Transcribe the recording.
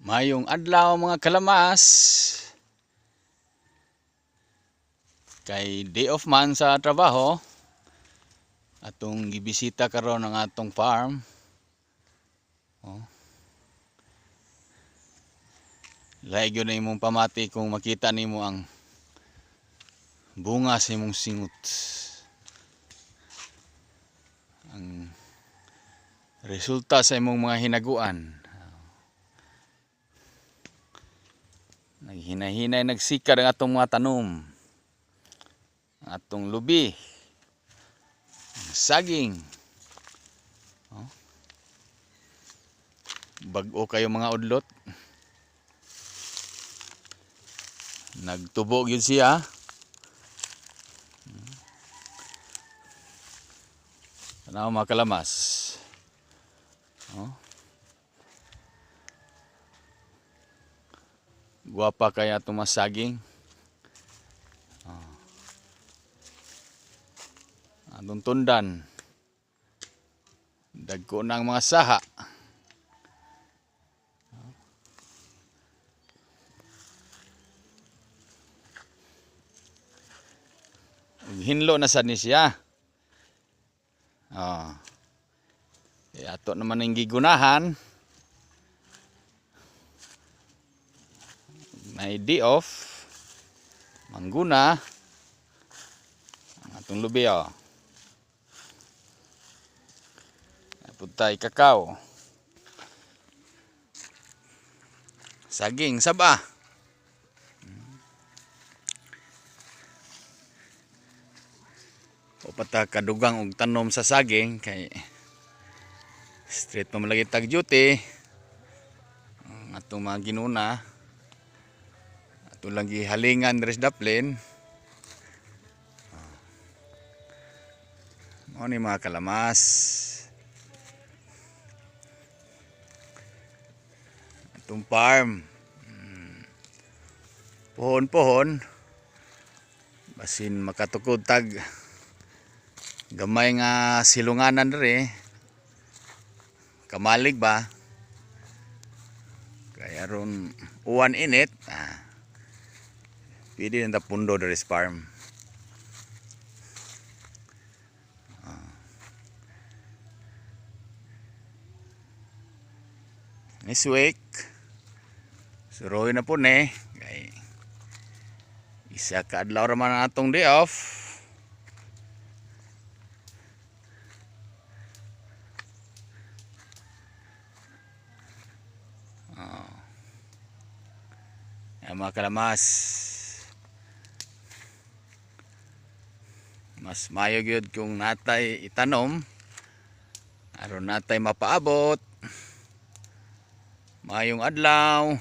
Mayong adlaw mga kalamas. Kay day off man sa trabaho. Atong gibisita karon ang atong farm. Oh. Laig yun na imong pamati kung makita nimo ang bunga sa imong singot. Ang resulta sa imong mga hinaguan. Naghinay-hinay nagsikad ang atong mga tanom. Atong lubi. Saging. Oh. Bag-o kayo mga udlot. Nagtubo gyud siya. Tanaw mga kalamas. Oh. Guwapa kaya itong mga saging. Oh. Anong tundan. Dagko ng mga saha. Hinlo na sad ni siya. Oh. Ato naman ang gigunahan. May day off. Mangguna. Ang atong lubi oh. Puntay kakao. Saging saba. O pata kadugang og tanom sa saging kay straight pa malagi tag duty. Ang atong mga ginuna. Ato lang gihalingan res daplin. Mao ni mga kalamas. Atong farm. Pohon-pohon. Basin makatukod tag gamay nga silunganan dere. Kamalig ba? Kaya ron uwan init. Pwede na pundo dere sa farm. This week, suruhin na po ne. Kay isa ka adlaw raman ang atong day off. Yan mga kalamas. Mas mayo gyud kung natay itanom aron natay mapaabot mayong adlaw.